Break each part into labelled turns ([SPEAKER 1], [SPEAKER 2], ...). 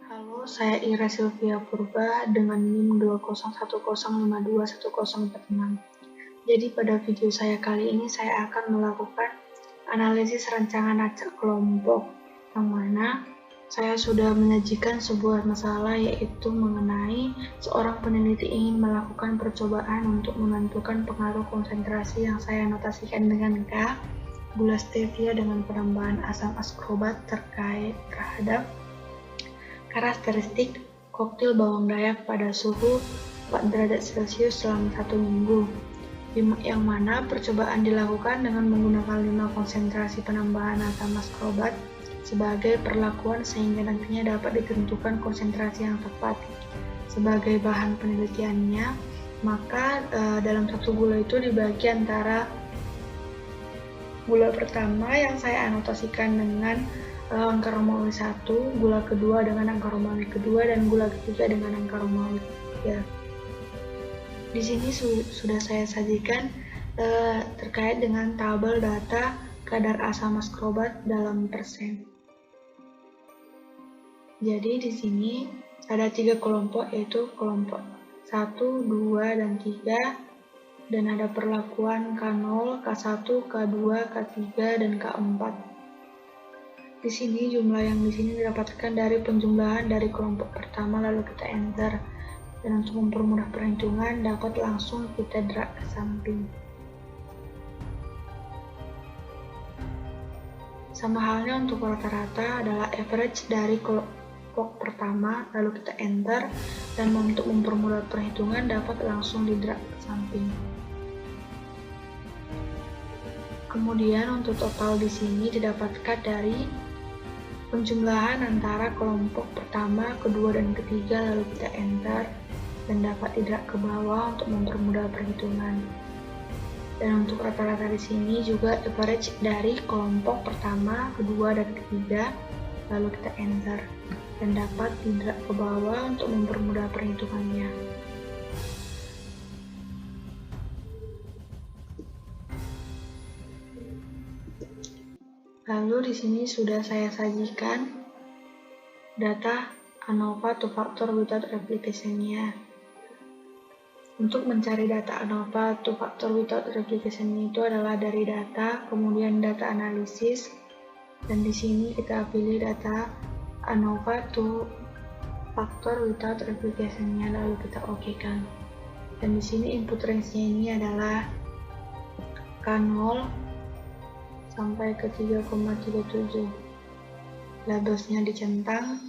[SPEAKER 1] Halo, saya Ira Sylvia Purba dengan NIM 20105210446. Jadi pada video saya kali ini saya akan melakukan analisis rancangan acak kelompok, yang mana saya sudah menyajikan sebuah masalah yaitu mengenai seorang peneliti ingin melakukan percobaan untuk menentukan pengaruh konsentrasi yang saya notasikan dengan K, gula stevia dengan penambahan asam askorbat terhadap karakteristik koktail bawang dayak pada suhu 4 derajat Celcius selama 1 minggu, yang mana percobaan dilakukan dengan menggunakan 5 konsentrasi penambahan asam askorbat sebagai perlakuan sehingga nantinya dapat ditentukan konsentrasi yang tepat. Sebagai bahan penelitiannya, maka dalam satu gula itu dibagi antara gula pertama yang saya anotasikan dengan angka Romawi 1, gula kedua dengan angka Romawi kedua, dan gula ketiga dengan angka Romawi 3. Di sini sudah saya sajikan terkait dengan tabel data kadar asam askorbat dalam persen. Jadi di sini ada 3 kelompok, yaitu kelompok 1, 2, dan 3, dan ada perlakuan K0, K1, K2, K3, dan K4. Di sini jumlah yang di sini didapatkan dari penjumlahan dari kelompok pertama, lalu kita enter. Dan untuk mempermudah perhitungan dapat langsung kita drag ke samping. Sama halnya untuk rata-rata adalah average dari kelompok pertama, lalu kita enter. Dan untuk mempermudah perhitungan dapat langsung di drag ke samping. Kemudian untuk total di sini didapatkan dari penjumlahan antara kelompok pertama, kedua, dan ketiga, lalu kita enter dan dapat di-drag ke bawah untuk mempermudah perhitungan. Dan untuk rata-rata di sini juga average dari kelompok pertama, kedua, dan ketiga, lalu kita enter dan dapat di-drag ke bawah untuk mempermudah perhitungannya. Lalu di sini sudah saya sajikan data ANOVA two-factor without replication-nya. Untuk mencari data ANOVA two-factor without replication itu adalah dari data, kemudian data analisis, dan di sini kita pilih data ANOVA two-factor without replication-nya, lalu kita OK-kan. Dan di sini input range-nya ini adalah K0 sampai ke 3,37. Labelsnya dicentang,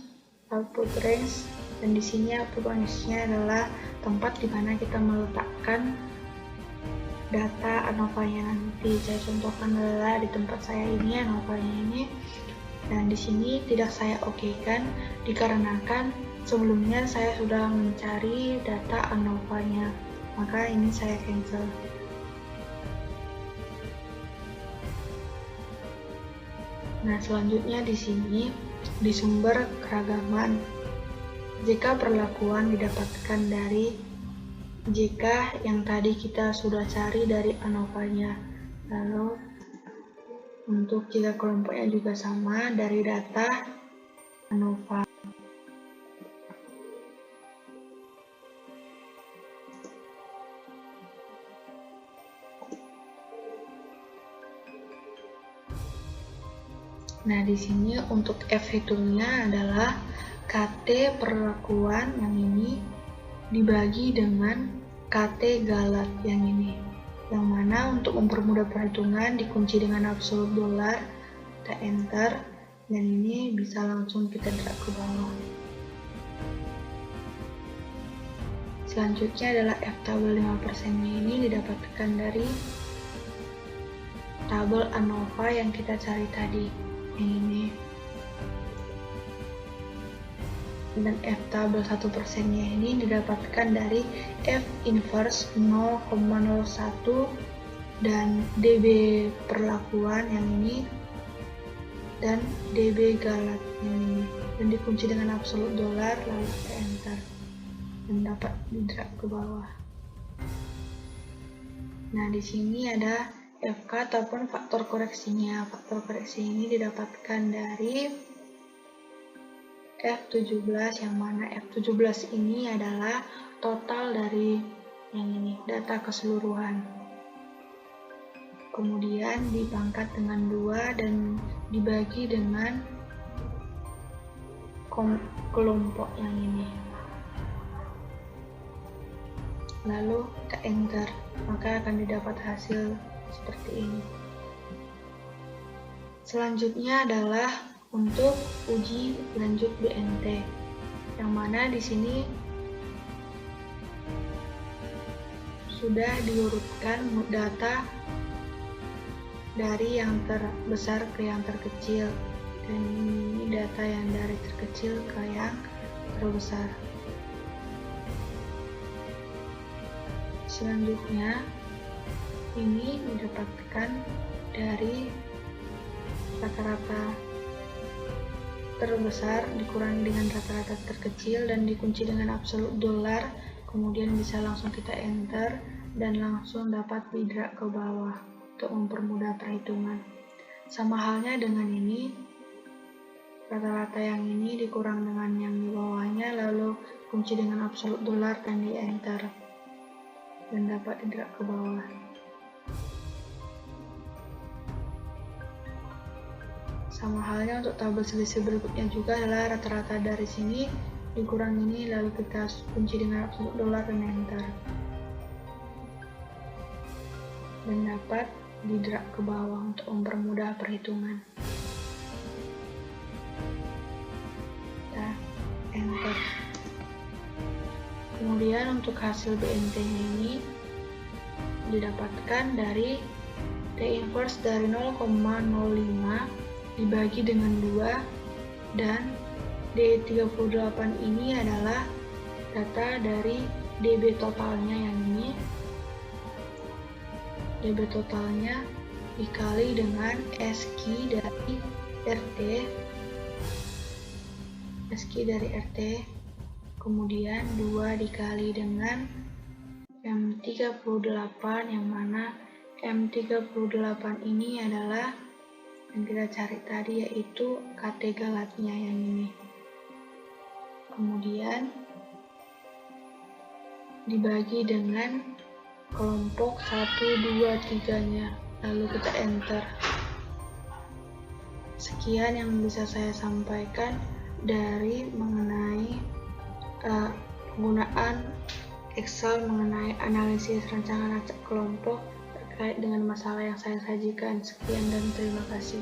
[SPEAKER 1] output range, dan di sini output range-nya adalah tempat di mana kita meletakkan data ANOVA-nya nanti. Saya contohkan adalah di tempat saya ini ANOVA-nya ini, dan di sini tidak saya OK-kan dikarenakan sebelumnya saya sudah mencari data ANOVA-nya, maka ini saya cancel. Nah, selanjutnya di sini di sumber keragaman, jika perlakuan didapatkan dari JK yang tadi kita sudah cari dari ANOVA-nya. Lalu untuk jika kelompoknya juga sama dari data ANOVA. Nah, di sini untuk F hitungnya adalah KT perlakuan yang ini dibagi dengan KT galat yang ini. Yang mana untuk mempermudah perhitungan dikunci dengan absolut dolar, kita enter, dan ini bisa langsung kita drag ke bawah. Selanjutnya adalah F tabel 5%-nya ini didapatkan dari tabel ANOVA yang kita cari tadi. Ini dan F tabel 1%-nya ini didapatkan dari F inverse 0,01 dan DB perlakuan yang ini dan DB galat yang ini, dan dikunci dengan absolut dolar, lalu kita enter dan dapat di-drag ke bawah. Nah, di sini ada FK ataupun faktor koreksinya. Faktor koreksi ini didapatkan dari F17, yang mana F17 ini adalah total dari yang ini, data keseluruhan. Kemudian dipangkat dengan 2 dan dibagi dengan kelompok yang ini. Lalu kita enter, maka akan didapat hasil seperti ini. Selanjutnya adalah untuk uji lanjut BNT, yang mana di sini sudah diurutkan data dari yang terbesar ke yang terkecil, dan ini data yang dari terkecil ke yang terbesar. Selanjutnya ini didapatkan dari rata-rata terbesar dikurangi dengan rata-rata terkecil dan dikunci dengan absolut dolar, kemudian bisa langsung kita enter dan langsung dapat di-drag ke bawah untuk mempermudah perhitungan. Sama halnya dengan ini, rata-rata yang ini dikurang dengan yang di bawahnya, lalu kunci dengan absolut dolar dan di enter dan dapat di-drag ke bawah. Sama halnya untuk tabel selisih berikutnya juga adalah rata-rata dari sini dikurang ini, lalu kita kunci dengan absolut dolar dan enter dan dapat di-drag ke bawah untuk mempermudah perhitungan. Kita enter. Kemudian untuk hasil BNT-nya ini didapatkan dari T inverse dari 0,05 dibagi dengan 2, dan D38 ini adalah data dari DB totalnya yang ini. DB totalnya dikali dengan SQ dari RT, kemudian 2 dikali dengan M38, yang mana M38 ini adalah yang kita cari tadi, yaitu KT galatnya yang ini. Kemudian dibagi dengan kelompok 1, 2, 3-nya, lalu kita enter. Sekian yang bisa saya sampaikan dari mengenai penggunaan Excel mengenai analisis rancangan acak kelompok terkait dengan masalah yang saya sajikan. Sekian dan terima kasih.